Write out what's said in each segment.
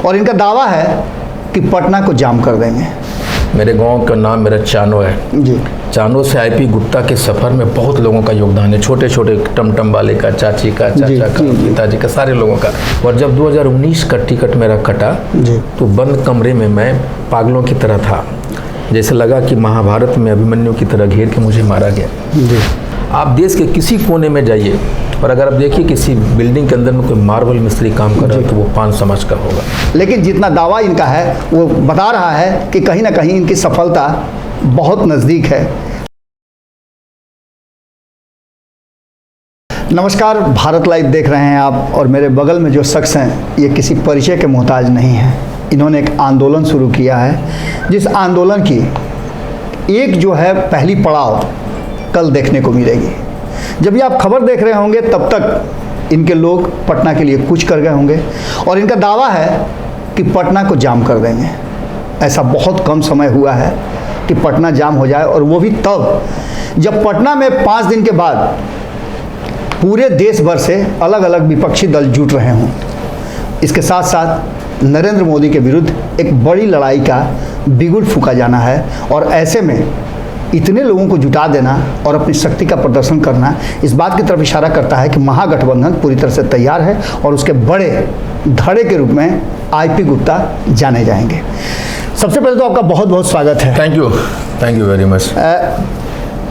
और इनका दावा है कि पटना को जाम कर देंगे। मेरे गांव का नाम मेरा चानो है जी। चानो से आईपी गुप्ता के सफ़र में बहुत लोगों का योगदान है, छोटे छोटे टमटम वाले का, चाची का, चाचा का, पिताजी का, सारे लोगों का। और जब 2019 का टिकट मेरा कटा तो बंद कमरे में मैं पागलों की तरह था, जैसे लगा कि महाभारत में अभिमन्यु की तरह घेर के मुझे मारा गया। जी। आप देश के किसी कोने में जाइए और अगर आप देखिए किसी बिल्डिंग के अंदर में कोई मार्बल मिस्त्री काम कर रहा है तो वो पान समाज का होगा। लेकिन जितना दावा इनका है वो बता रहा है कि कहीं ना कहीं इनकी सफलता बहुत नज़दीक है। नमस्कार, भारत लाइव देख रहे हैं आप, और मेरे बगल में जो शख्स हैं ये किसी परिचय के मोहताज नहीं हैं। इन्होंने एक आंदोलन शुरू किया है, जिस आंदोलन की एक जो है पहली पड़ाव कल देखने को मिलेगी। जब ये आप खबर देख रहे होंगे तब तक इनके लोग पटना के लिए कूच कर गए होंगे और इनका दावा है कि पटना को जाम कर देंगे। ऐसा बहुत कम समय हुआ है कि पटना जाम हो जाए, और वो भी तब जब पटना में 5 दिन के बाद पूरे देश भर से अलग अलग विपक्षी दल जुट रहे हों। इसके साथ साथ नरेंद्र मोदी के विरुद्ध एक बड़ी लड़ाई का बिगुल फूंका जाना है, और ऐसे में इतने लोगों को जुटा देना और अपनी शक्ति का प्रदर्शन करना इस बात की तरफ इशारा करता है कि महागठबंधन पूरी तरह से तैयार है और उसके बड़े धड़े के रूप में आईपी गुप्ता जाने जाएंगे। सबसे पहले तो आपका बहुत बहुत स्वागत है। Thank you very much.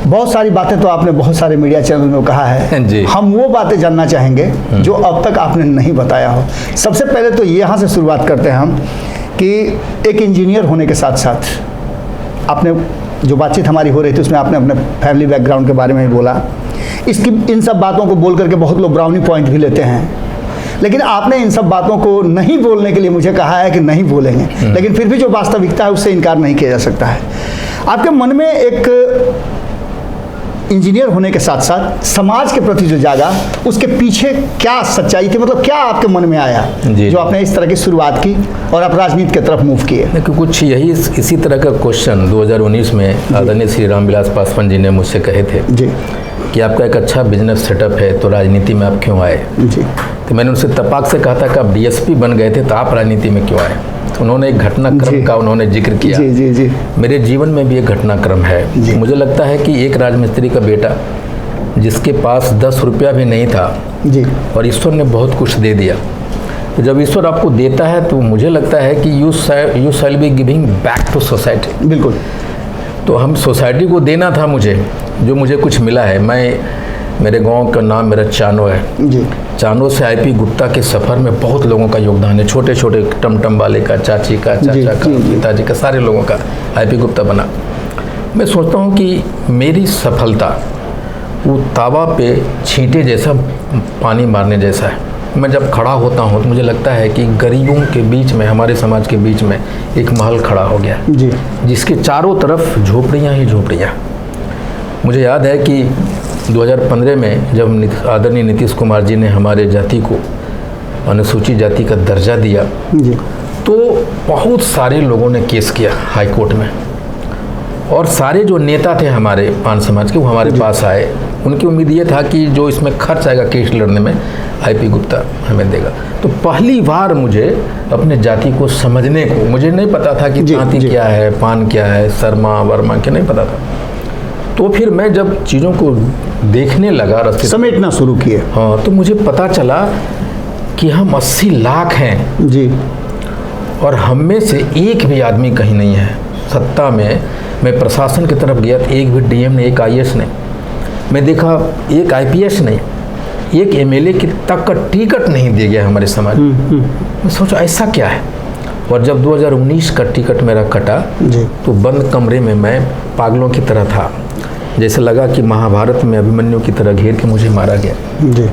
बहुत सारी बातें तो आपने बहुत सारे मीडिया चैनल में कहा है जी। हम वो बातें जानना चाहेंगे जो अब तक आपने नहीं बताया हो। सबसे पहले तो यहाँ से शुरुआत करते हैं हम कि एक इंजीनियर होने के साथ साथ आपने जो बातचीत हमारी हो रही थी उसमें आपने अपने फैमिली बैकग्राउंड के बारे में भी बोला। इसकी इन सब बातों को बोल करके बहुत लोग ब्राउनी पॉइंट भी लेते हैं, लेकिन आपने इन सब बातों को नहीं बोलने के लिए मुझे कहा है कि नहीं बोलेंगे, लेकिन फिर भी जो वास्तविकता है उससे इनकार नहीं किया जा सकता है। आपके मन में एक इंजीनियर होने के साथ साथ समाज के प्रति जो जागा उसके पीछे क्या सच्चाई थी, मतलब क्या आपके मन में आया जो आपने इस तरह की शुरुआत की और आप राजनीति की तरफ मूव किए? कुछ यही इसी तरह का क्वेश्चन 2019 में आदरणीय श्री रामविलास पासवान जी ने मुझसे कहे थे जी कि आपका एक अच्छा बिजनेस सेटअप है तो राजनीति में आप क्यों आए जी। तो मैंने उनसे तपाक से कहा था कि आप डीएसपी बन गए थे तो आप राजनीति में क्यों आए। तो उन्होंने एक घटनाक्रम का उन्होंने जिक्र किया। जी। मेरे जीवन में भी एक घटनाक्रम है। मुझे लगता है कि एक राजमिस्त्री का बेटा जिसके पास 10 रुपया भी नहीं था जी, और ईश्वर ने बहुत कुछ दे दिया, तो जब ईश्वर आपको देता है तो मुझे लगता है कि you shall be giving back to society. बिल्कुल। तो हम सोसाइटी को देना था मुझे, जो मुझे कुछ मिला है। मेरे गांव का नाम मेरा चानो है जी। चानो से आईपी गुप्ता के सफ़र में बहुत लोगों का योगदान है, छोटे छोटे टमटम वाले का, चाची का, चाचा का, पिताजी का, सारे लोगों का आईपी गुप्ता बना। मैं सोचता हूँ कि मेरी सफलता वो तावा पे छींटे जैसा, पानी मारने जैसा है। मैं जब खड़ा होता हूँ तो मुझे लगता है कि गरीबों के बीच में, हमारे समाज के बीच में एक महल खड़ा हो गया जी, जिसके चारों तरफ झोपड़ियाँ ही झोपड़ियाँ। मुझे याद है कि 2015 में जब आदरणीय नीतीश कुमार जी ने हमारे जाति को अनुसूचित जाति का दर्जा दिया जी, तो बहुत सारे लोगों ने केस किया हाई कोर्ट में, और सारे जो नेता थे हमारे पान समाज के वो हमारे पास आए। उनकी उम्मीद ये था कि जो इसमें खर्च आएगा केस लड़ने में आईपी गुप्ता हमें देगा। तो पहली बार मुझे अपने जाति को समझने को, मुझे नहीं पता था कि जाति क्या है, पान क्या है, शर्मा वर्मा क्या, नहीं पता था। तो फिर मैं जब चीज़ों को देखने लगा, रास्ते समेटना शुरू किए, हाँ, तो मुझे पता चला कि हम 80 लाख हैं जी, और हम में से एक भी आदमी कहीं नहीं है सत्ता में। मैं प्रशासन की तरफ गया तो एक भी डीएम नहीं, एक आईएएस नहीं, मैं देखा एक आईपीएस नहीं, एक एमएलए की तक का टिकट नहीं दिया गया हमारे समाज में। मैं सोचा ऐसा क्या है। और जब 2019 का टिकट मेरा कटा जी, तो बंद कमरे में मैं पागलों की तरह था, जैसे लगा कि महाभारत में अभिमन्यु की तरह घेर के मुझे मारा गया जी।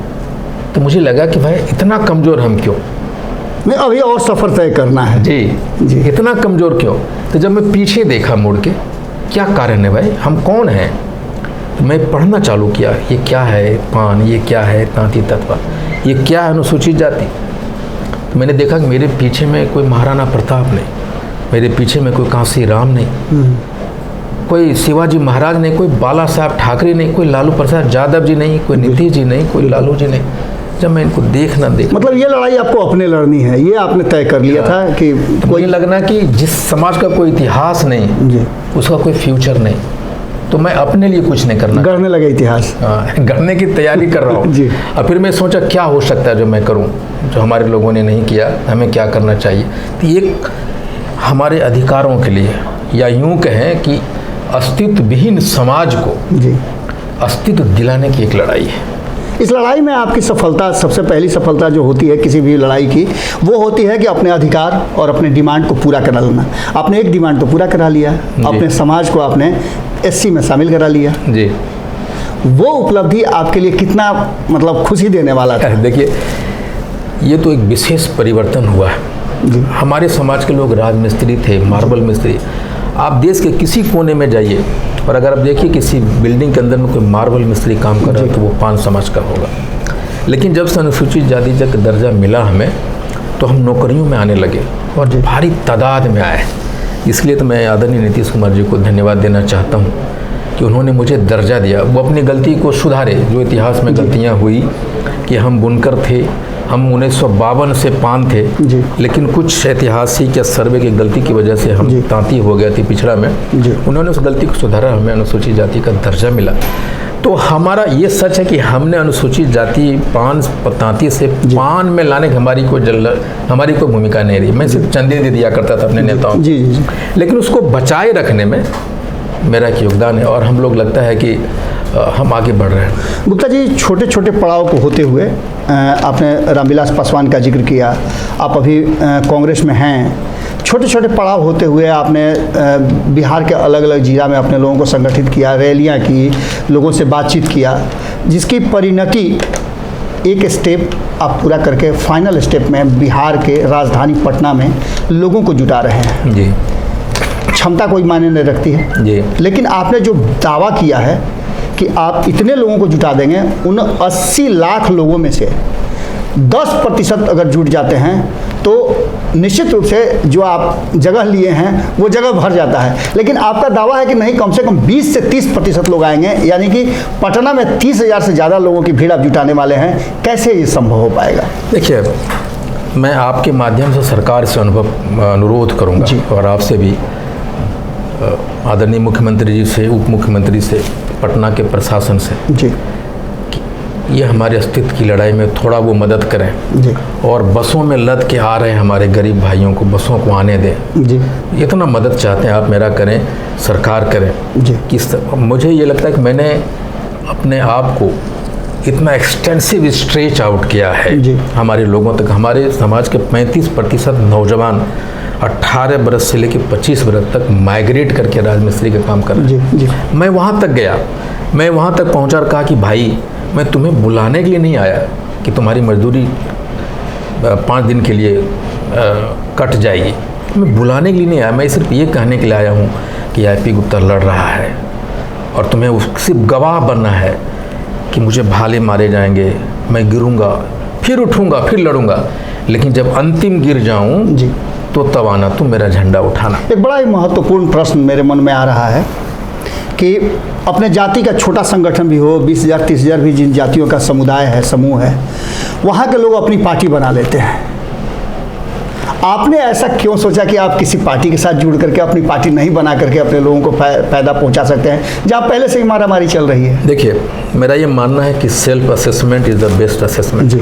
तो मुझे लगा कि भाई इतना कमज़ोर हम क्यों, नहीं अभी और सफ़र तय करना है जी, इतना कमज़ोर क्यों। तो जब मैं पीछे देखा मुड़ के, क्या कारण है भाई, हम कौन हैं, तो मैं पढ़ना चालू किया, ये क्या है पान, ये क्या है तांती तत्व, ये क्या है अनुसूचित जाति। तो मैंने देखा कि मेरे पीछे में कोई महाराणा प्रताप नहीं, मेरे पीछे में कोई कांसी राम नहीं, कोई शिवाजी महाराज नहीं, कोई बाला साहब ठाकरे नहीं, कोई लालू प्रसाद यादव जी नहीं, कोई नीतीश जी नहीं, कोई लालू जी नहीं। जब मैं इनको देख मतलब ये लड़ाई आपको अपने लड़नी है, ये आपने तय कर लिया था कि कोई लगना कि जिस समाज का कोई इतिहास नहीं जी, उसका कोई फ्यूचर नहीं, तो मैं अपने लिए कुछ नहीं करना, गढ़ने लगे इतिहास, गढ़ने की तैयारी कर रहा हूँ जी। और फिर मैं सोचा क्या हो सकता है जो मैं करूँ, जो हमारे लोगों ने नहीं किया, हमें क्या करना चाहिए। तो ये हमारे अधिकारों के लिए, या यूँ कहें कि अस्तित्व विहीन समाज को जी अस्तित्व दिलाने की एक लड़ाई है। इस लड़ाई में आपकी सफलता, सबसे पहली सफलता जो होती है किसी भी लड़ाई की, वो होती है कि अपने अधिकार और अपने डिमांड को पूरा करा लेना। आपने एक डिमांड तो पूरा करा लिया, अपने समाज को आपने एससी में शामिल करा लिया जी। वो उपलब्धि आपके लिए कितना मतलब खुशी देने वाला था? देखिए, ये तो एक विशेष परिवर्तन हुआ है जी। हमारे समाज के लोग राजमिस्त्री थे, मार्बल मिस्त्री। आप देश के किसी कोने में जाइए और अगर आप देखिए किसी बिल्डिंग के अंदर में कोई मार्बल मिस्त्री काम कर रहा है तो वो पान समाज का होगा। लेकिन जब से अनुसूचित जाति का दर्जा मिला हमें, तो हम नौकरियों में आने लगे और भारी तादाद में आए। इसलिए तो मैं आदरणीय नीतीश कुमार जी को धन्यवाद देना चाहता हूँ कि उन्होंने मुझे दर्जा दिया। वो अपनी गलती को सुधारे, जो इतिहास में गलतियाँ हुई कि हम बुनकर थे, हम 1952 से पान थे, लेकिन कुछ ऐतिहासिक या सर्वे की गलती की वजह से हम तांती हो गए थे पिछड़ा में। उन्होंने उस गलती को सुधारा, हमें अनुसूचित जाति का दर्जा मिला। तो हमारा ये सच है कि हमने अनुसूचित जाति पान तांती से पान में लाने की हमारी कोई भूमिका नहीं रही। मैं सिर्फ चंदे दे दिया करता था अपने नेताओं को, लेकिन उसको बचाए रखने में मेरा एक योगदान है और हम लोग लगता है कि हम आगे बढ़ रहे हैं। गुप्ता जी, छोटे छोटे पड़ाव को होते हुए आपने रामविलास पासवान का जिक्र किया, आप अभी कांग्रेस में हैं। छोटे छोटे पड़ाव होते हुए आपने बिहार के अलग अलग जिला में अपने लोगों को संगठित किया, रैलियां की, लोगों से बातचीत किया, जिसकी परिणति एक स्टेप आप पूरा करके फाइनल स्टेप में बिहार के राजधानी पटना में लोगों को जुटा रहे हैं। जी। क्षमता कोई मायने नहीं रखती है जी, लेकिन आपने जो दावा किया है कि आप इतने लोगों को जुटा देंगे, उन 80 लाख लोगों में से 10% अगर जुट जाते हैं तो निश्चित रूप से जो आप जगह लिए हैं वो जगह भर जाता है। लेकिन आपका दावा है कि नहीं, कम से कम 20 से 30% लोग आएंगे, यानी कि पटना में 30,000 से ज़्यादा लोगों की भीड़ आप जुटाने वाले हैं। कैसे ये संभव हो पाएगा? देखिए, मैं आपके माध्यम से सरकार से अनुरोध करूंगा और आपसे भी, आदरणीय मुख्यमंत्री जी से, उप मुख्यमंत्री से, पटना के प्रशासन से जी, ये हमारे अस्तित्व की लड़ाई में थोड़ा वो मदद करें जी, और बसों में लद के आ रहे हमारे गरीब भाइयों को बसों को आने दें जी। इतना मदद चाहते हैं आप, मेरा करें, सरकार करें जी। मुझे ये लगता है कि मैंने अपने आप को इतना एक्सटेंसिव स्ट्रेच आउट किया है जी। हमारे लोगों तक। हमारे समाज के 35% नौजवान 18 बरस से लेकर 25 बरस तक माइग्रेट करके राजमिस्त्री का काम कर रहे हैं। जी। मैं वहाँ तक गया, मैं वहाँ तक पहुँचा और कहा कि भाई, मैं तुम्हें बुलाने के लिए नहीं आया कि तुम्हारी मजदूरी 5 दिन के लिए कट जाएगी, मैं बुलाने के लिए नहीं आया। मैं सिर्फ ये कहने के लिए आया हूँ कि IP गुप्ता लड़ रहा है और तुम्हें सिर्फ गवाह बनना है कि मुझे भाले मारे जाएंगे, मैं गिरूंगा, फिर उठूंगा, फिर लड़ूंगा, लेकिन जब अंतिम गिर जाऊं जी, तो तब आना, तुम मेरा झंडा उठाना। एक बड़ा ही महत्वपूर्ण प्रश्न मेरे मन में आ रहा है कि अपने जाति का छोटा संगठन भी हो, 20,000 30,000 भी जिन जातियों का समुदाय है, समूह है, वहाँ के लोग अपनी पार्टी बना लेते हैं। आपने ऐसा क्यों सोचा कि आप किसी पार्टी के साथ जुड़ करके अपनी पार्टी नहीं बना करके अपने लोगों को फायदा पहुंचा सकते हैं, जहाँ पहले से ही मारामारी चल रही है? देखिए, मेरा ये मानना है कि self assessment is the best assessment. जी।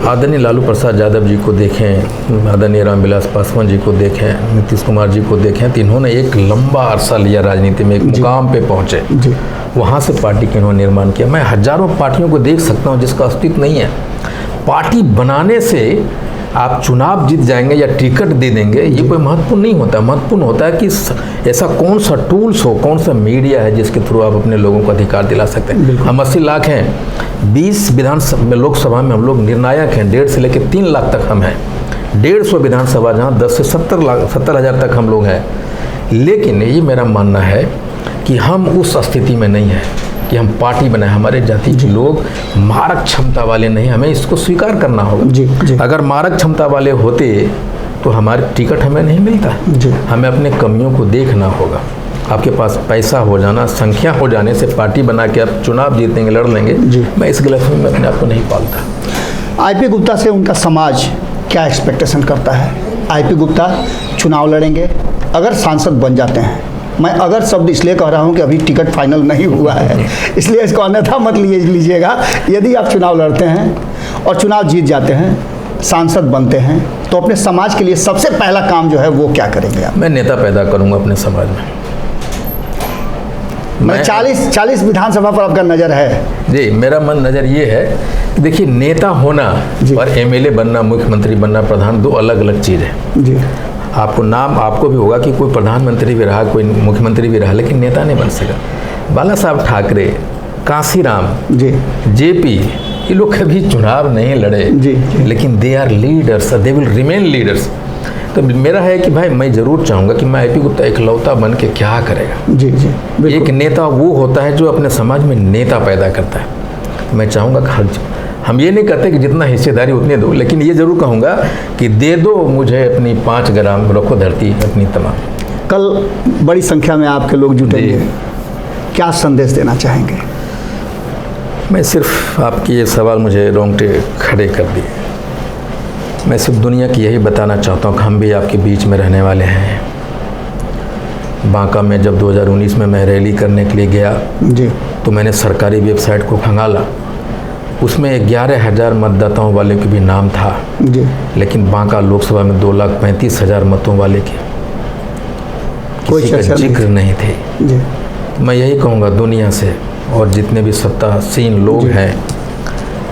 आदरणीय लालू प्रसाद यादव जी को देखें, आदरणीय रामविलास पासवान जी को देखें, नीतीश कुमार जी को देखें, तो इन्होंने एक लंबा अरसा लिया राजनीति में, एक मुकाम पे पहुँचे, वहाँ से पार्टी का इन्होंने निर्माण किया। मैं हजारों पार्टियों को देख सकता हूँ जिसका अस्तित्व नहीं है। पार्टी बनाने से आप चुनाव जीत जाएंगे या टिकट दे देंगे, ये कोई महत्वपूर्ण नहीं होता। महत्वपूर्ण होता है कि ऐसा कौन सा टूल्स हो, कौन सा मीडिया है जिसके थ्रू आप अपने लोगों को अधिकार दिला सकते हैं। हम 80 लाख हैं, 20 विधानसभा में, लोकसभा में हम लोग निर्णायक हैं, 1.5 से लेकर 3 लाख तक हम हैं। 150 विधानसभा जहाँ 10 से 70 हज़ार तक हम लोग हैं। लेकिन ये मेरा मानना है कि हम उस स्थिति में नहीं हैं कि हम पार्टी बनाए। हमारे जाति के लोग मारक क्षमता वाले नहीं, हमें इसको स्वीकार करना होगा। जी। अगर मारक क्षमता वाले होते तो हमारे टिकट हमें नहीं मिलता। हमें अपने कमियों को देखना होगा। आपके पास पैसा हो जाना, संख्या हो जाने से पार्टी बना के आप चुनाव जीतेंगे, लड़ लेंगे, मैं इस गलतफहमी में अपने आप को नहीं पालता। आईपी गुप्ता से उनका समाज क्या एक्सपेक्टेशन करता है? आईपी गुप्ता चुनाव लड़ेंगे अगर सांसद बन जाते हैं। मैं अगर शब्द इसलिए कह रहा हूं कि अभी टिकट फाइनल नहीं हुआ है, इसलिए इसको अन्यथा मत लीजिएगा। यदि आप चुनाव लड़ते हैं और चुनाव जीत जाते हैं, सांसद बनते हैं, तो अपने समाज के लिए सबसे पहला काम जो है वो क्या करेंगे आप? मैं नेता पैदा करूंगा अपने समाज में। मैं 40 विधानसभा पर आपका नज़र है? जी, मेरा मन नज़र ये है कि देखिए, नेता होना और एमएलए बनना, मुख्यमंत्री बनना, प्रधान, दो अलग अलग चीज़ है जी। आपको भी होगा कि कोई प्रधानमंत्री भी रहा, कोई मुख्यमंत्री भी रहा, लेकिन नेता नहीं बन सका। बाला साहब ठाकरे, कांसीराम जी, जेपी, ये लोग कभी चुनाव नहीं लड़े जी, लेकिन they are leaders, they will remain leaders. तो मेरा है कि भाई मैं ज़रूर चाहूँगा कि मैं आईपी गुप्ता इकलौता बन के क्या करेगा। जी जी, एक नेता वो होता है जो अपने समाज में नेता पैदा करता है। मैं चाहूँगा कि हम ये नहीं कहते कि जितना हिस्सेदारी उतने दो, लेकिन ये ज़रूर कहूँगा कि दे दो मुझे अपनी 5 ग्राम, रखो धरती अपनी तमाम। कल बड़ी संख्या में आपके लोग जुटेंगे, क्या संदेश देना चाहेंगे? मैं सिर्फ, आपकी ये सवाल मुझे रोंगटे खड़े कर दिए। मैं सिर्फ दुनिया की यही बताना चाहता हूँ कि हम भी आपके बीच में रहने वाले हैं। बांका में जब 2019 में मैं रैली करने के लिए गया जी, तो मैंने सरकारी वेबसाइट को खंगाला, उसमें 11,000 मतदाताओं वाले के भी नाम था जी, लेकिन बांका लोकसभा में 2,35,000 मतों वाले के किसी का जिक्र नहीं थे जी। मैं यही कहूँगा दुनिया से और जितने भी सत्तासीन लोग हैं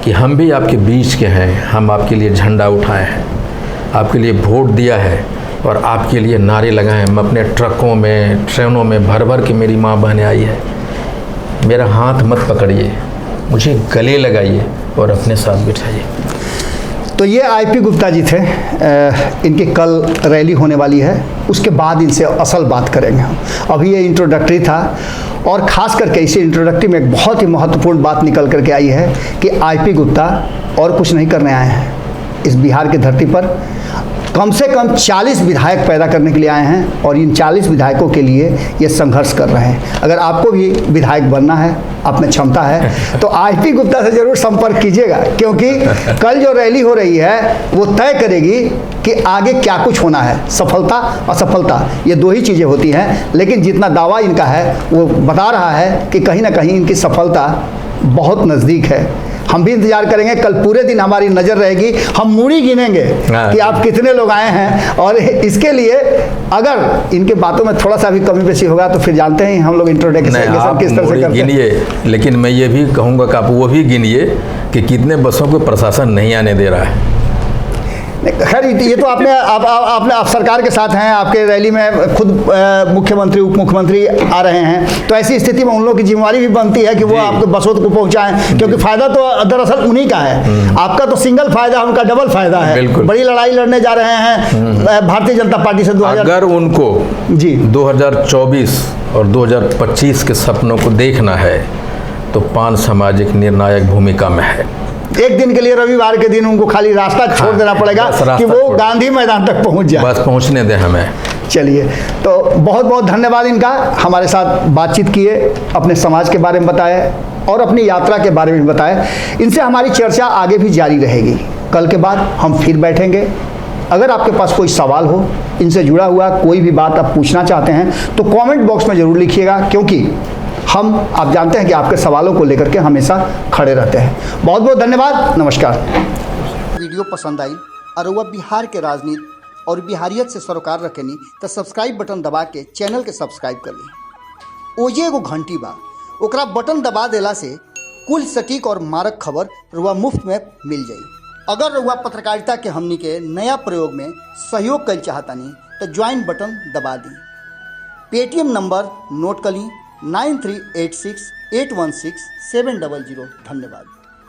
कि हम भी आपके बीच के हैं, हम आपके लिए झंडा उठाए हैं, आपके लिए वोट दिया है और आपके लिए नारे लगाए। हम अपने ट्रकों में, ट्रेनों में भर भर के मेरी माँ बहनें आई है। मेरा हाथ मत पकड़िए, मुझे गले लगाइए और अपने साथ बिठाइए। तो ये आईपी गुप्ता जी थे। इनकी कल रैली होने वाली है, उसके बाद इनसे असल बात करेंगे हम। अभी ये इंट्रोडक्टरी था और ख़ास करके इसी इंट्रोडक्टरी में एक बहुत ही महत्वपूर्ण बात निकल करके आई है कि आईपी गुप्ता और कुछ नहीं करने आए हैं। इस बिहार की धरती पर कम से कम 40 विधायक पैदा करने के लिए आए हैं और इन 40 विधायकों के लिए ये संघर्ष कर रहे हैं। अगर आपको भी विधायक बनना है, आप में क्षमता है, तो आईपी गुप्ता से ज़रूर संपर्क कीजिएगा, क्योंकि कल जो रैली हो रही है वो तय करेगी कि आगे क्या कुछ होना है। सफलता असफलता ये दो ही चीज़ें होती हैं, लेकिन जितना दावा इनका है वो बता रहा है कि कहीं ना कहीं इनकी सफलता बहुत नज़दीक है। हम भी इंतजार करेंगे, कल पूरे दिन हमारी नज़र रहेगी, हम मूड़ी गिनेंगे कि आप कितने लोग आए हैं। और इसके लिए अगर इनके बातों में थोड़ा सा भी कमी पेशी होगा तो फिर जानते हैं हम लोग इंट्रोडक्शन किस तरह से करते हैं। लेकिन मैं ये भी कहूँगा कि आप वो भी गिनिए कि कितने बसों को प्रशासन नहीं आने दे रहा है। खैर ये तो आप सरकार के साथ हैं, आपके रैली में खुद मुख्यमंत्री उप मुख्यमंत्री आ रहे हैं, तो ऐसी स्थिति में उन लोगों की जिम्मेवारी भी बनती है कि वो आपके बसों को पहुंचाएं, क्योंकि फ़ायदा तो दरअसल उन्हीं का है। आपका तो सिंगल फ़ायदा, उनका डबल फ़ायदा है। बड़ी लड़ाई लड़ने जा रहे हैं भारतीय जनता पार्टी से। अगर उनको जी 2024 और 2025 के सपनों को देखना है तो पान समाज एक निर्णायक भूमिका में है। एक दिन के लिए रविवार के दिन उनको खाली रास्ता छोड़ देना पड़ेगा कि वो गांधी मैदान तक पहुंच जाए, बस पहुंचने दें हमें। चलिए, तो बहुत बहुत धन्यवाद इनका, हमारे साथ बातचीत किए, अपने समाज के बारे में बताए और अपनी यात्रा के बारे में बताए। इनसे हमारी चर्चा आगे भी जारी रहेगी। कल के बाद हम फिर बैठेंगे। अगर आपके पास कोई सवाल हो, इनसे जुड़ा हुआ कोई भी बात आप पूछना चाहते हैं तो कमेंट बॉक्स में ज़रूर लिखिएगा, क्योंकि हम, आप जानते हैं कि आपके सवालों को लेकर के हमेशा खड़े रहते हैं। बहुत बहुत धन्यवाद, नमस्कार। वीडियो पसंद आई और वह बिहार के राजनीति और बिहारियत से सरोकार रखेनी तो सब्सक्राइब बटन दबा के चैनल के सब्सक्राइब कर ली। ओजे एगो घंटी बा, ओकरा बटन दबा देला से कुल सटीक और मारक खबर रुआ मुफ्त में मिल जाई। अगर रुआ पत्रकारिता के हमनी के नया प्रयोग में सहयोग कर चाहतानी तो ज्वाइन बटन दबा दी। पेटीएम नंबर नोट कर ली 9386816700। धन्यवाद।